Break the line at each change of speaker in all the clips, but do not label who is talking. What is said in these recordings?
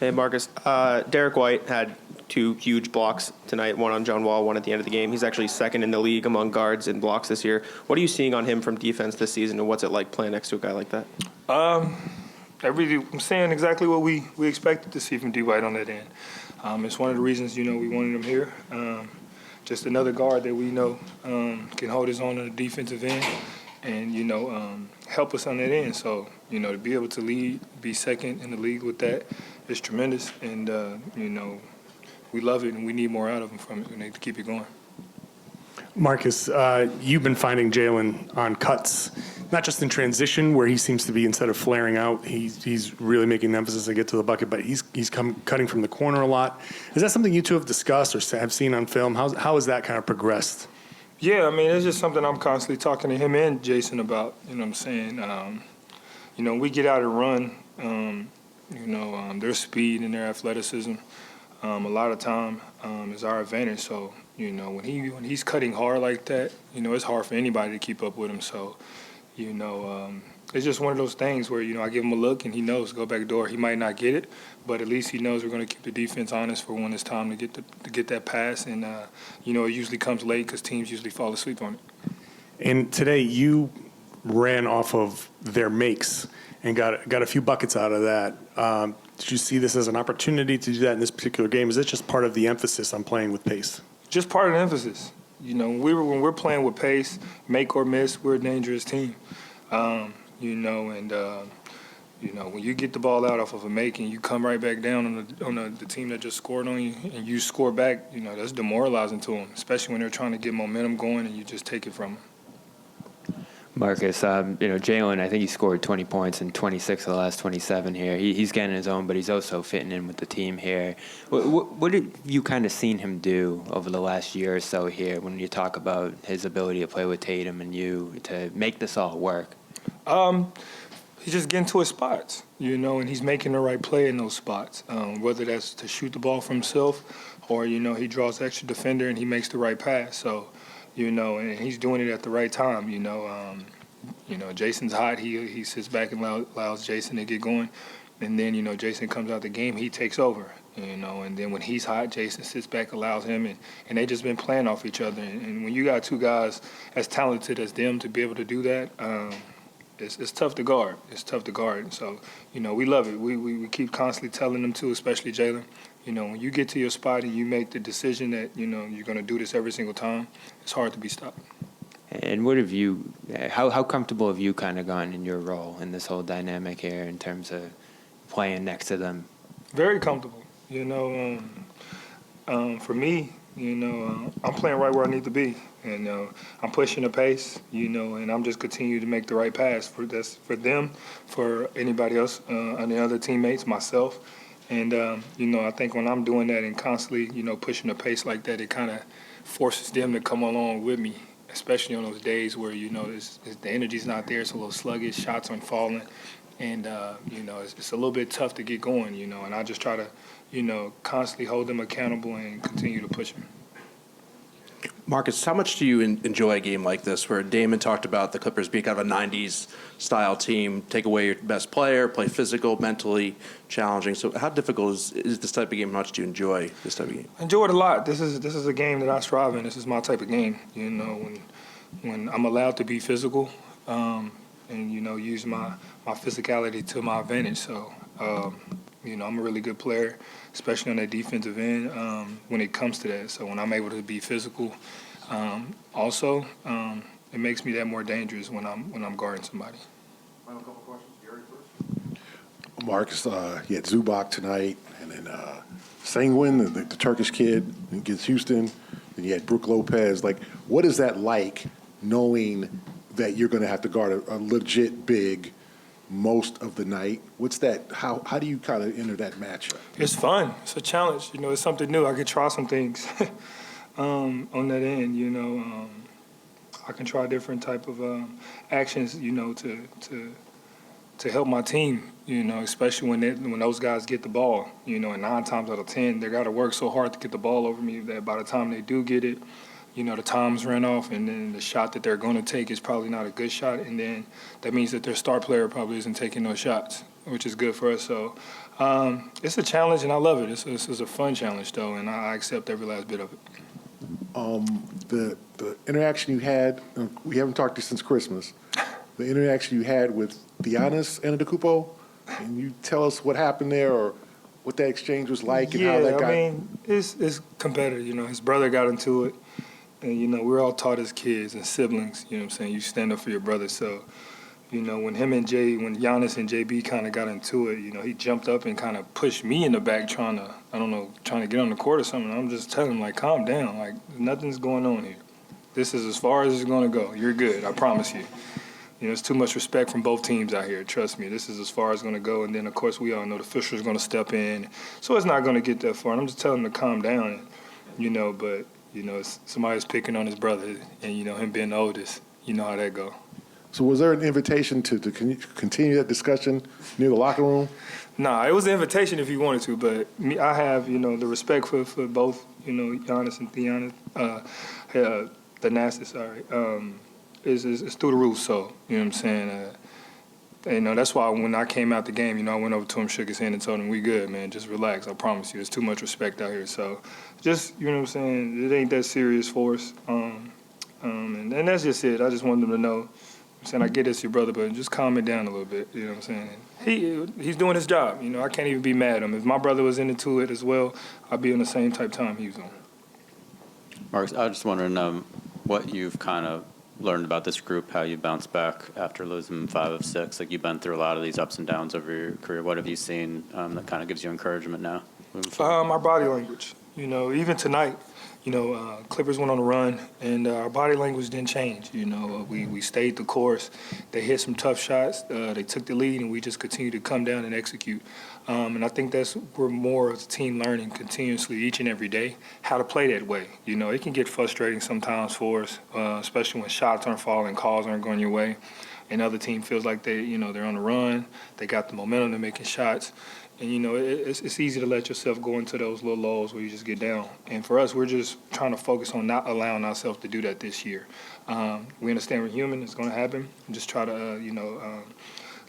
Hey, Marcus. Derek White had two huge blocks tonight, one on John Wall, one at the end of the game. He's actually second in the league among guards in blocks this year. What are you seeing on him from defense this season, and what's it like playing next to a guy like that?
I'm saying exactly what we expected to see from Dwight on that end. It's one of the reasons, we wanted him here. Just another guard that we know can hold his own on the defensive end and, help us on that end. So, to be able to lead, be second in the league with that is tremendous. And, we love it and we need more out of him from it to keep it going.
Marcus, you've been finding Jalen on cuts, not just in transition where he seems to be, instead of flaring out, he's really making an emphasis to get to the bucket, but he's cutting from the corner a lot. Is that something you two have discussed or have seen on film? How has that kind of progressed?
Yeah, it's just something I'm constantly talking to him and Jason about, you know what I'm saying? We get out and run, their speed and their athleticism, a lot of time is our advantage. So, when he's cutting hard like that, it's hard for anybody to keep up with him. So, it's just one of those things where, I give him a look and he knows, go back door. He might not get it, but at least he knows we're going to keep the defense honest for when it's time to get that pass. And, it usually comes late because teams usually fall asleep on it.
And today you ran off of their makes and got a few buckets out of that. Did you see this as an opportunity to do that in this particular game? Is it just part of the emphasis on playing with pace?
Just part of the emphasis. When we're playing with pace, make or miss, we're a dangerous team. When you get the ball out off of a make and you come right back down on the team that just scored on you and you score back, that's demoralizing to them, especially when they're trying to get momentum going and you just take it from them.
Marcus, Jalen, I think he scored 20 points in 26 of the last 27 here. He's getting his own, but he's also fitting in with the team here. What have you kind of seen him do over the last year or so here when you talk about his ability to play with Tatum and you to make this all work?
He's just getting to his spots, and he's making the right play in those spots, whether that's to shoot the ball for himself or, he draws extra defender and he makes the right pass. So, and he's doing it at the right time, Jason's hot. He sits back and allows Jason to get going. And then, Jason comes out the game, he takes over, and then when he's hot, Jason sits back, allows him, and they just been playing off each other. And when you got two guys as talented as them to be able to do that, it's tough to guard. It's tough to guard. So, we love it. We keep constantly telling them to, especially Jalen. When you get to your spot and you make the decision that, you're going to do this every single time, it's hard to be stopped.
And how comfortable have you kind of gotten in your role in this whole dynamic here in terms of playing next to them?
Very comfortable. For me, I'm playing right where I need to be. And I'm pushing the pace, and I'm just continuing to make the right pass for them, for anybody else, and the other teammates, myself. And, I think when I'm doing that and constantly, pushing the pace like that, it kind of forces them to come along with me, especially on those days where, the energy's not there, it's a little sluggish, shots aren't falling. And, it's a little bit tough to get going, and I just try to, constantly hold them accountable and continue to push them.
Marcus, how much do you enjoy a game like this where Damon talked about the Clippers being kind of a 90s-style team, take away your best player, play physical, mentally challenging? So how difficult is this type of game? How much do you enjoy this type of game?
I enjoy it a lot. This is a game that I strive in. This is my type of game, when I'm allowed to be physical and, use my physicality to my advantage. So, I'm a really good player, especially on that defensive end when it comes to that. So when I'm able to be physical, it makes me that more dangerous when I'm guarding somebody.
Final couple questions. Gary first. Marcus, you had Zubac tonight, and then Sengun, the Turkish kid against Houston. Then you had Brook Lopez. What is that like, knowing that you're going to have to guard a legit big most of the night? What's that? How do you kind of enter that matchup?
It's fun. It's a challenge. It's something new. I could try some things on that end. I can try different type of actions. To help my team. Especially when those guys get the ball. And 9 times out of 10, they got to work so hard to get the ball over me that by the time they do get it, the times ran off, and then the shot that they're going to take is probably not a good shot, and then that means that their star player probably isn't taking those shots. which is good for us. So it's a challenge, and I love it. It's a fun challenge, though, and I accept every last bit of it.
The interaction you had, we haven't talked to you since Christmas. The interaction you had with Giannis Antetokounmpo, can you tell us what happened there or what that exchange was like and how that got?
I mean, it's competitive. You know, his brother got into it, and you know, we're all taught as kids and siblings. You know what I'm saying? You stand up for your brother. So, you know, when Giannis and JB kind of got into it, you know, he jumped up and kind of pushed me in the back, trying to get on the court or something. I'm just telling him, like, calm down. Like, nothing's going on here. This is as far as it's going to go. You're good. I promise you. You know, it's too much respect from both teams out here. Trust me, this is as far as it's going to go. And then, of course, we all know the official's going to step in. So it's not going to get that far. And I'm just telling him to calm down, you know, but, you know, somebody's picking on his brother. And, you know, him being the oldest, you know how that go.
So was there an invitation to continue that discussion near the locker room?
Nah, it was an invitation if you wanted to. But I have, you know, the respect for both, you know, Giannis and Thanasis, sorry. Is through the roof, so, you know what I'm saying? You know, that's why when I came out the game, you know, I went over to him, shook his hand, and told him, we good, man, just relax, I promise you. There's too much respect out here, so just, you know what I'm saying, it ain't that serious for us. And that's just it. I just wanted them to know, I'm saying, I get it's your brother, but just calm it down a little bit, you know what I'm saying? He's doing his job, you know, I can't even be mad at him. If my brother was into it as well, I'd be on the same type time he was on.
Marcus, I just want to know what you've kind of learned about this group, how you bounce back after losing 5 of 6. Like, you've been through a lot of these ups and downs over your career. What have you seen that kind of gives you encouragement now?
Our body language. You know, even tonight, you know, Clippers went on a run, and our body language didn't change. You know, we stayed the course. They hit some tough shots. They took the lead, and we just continued to come down and execute. And I think we're more as a team learning continuously each and every day how to play that way. You know, it can get frustrating sometimes for us, especially when shots aren't falling, calls aren't going your way. And other team feels like they're on the run. They got the momentum, they're making shots. And, you know, it's easy to let yourself go into those little lulls where you just get down. And for us, we're just trying to focus on not allowing ourselves to do that this year. We understand we're human. It's going to happen. And just try to,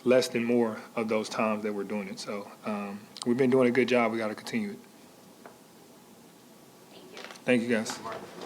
less than more of those times that we're doing it. So we've been doing a good job. We got to continue it. Thank you. Thank you, guys.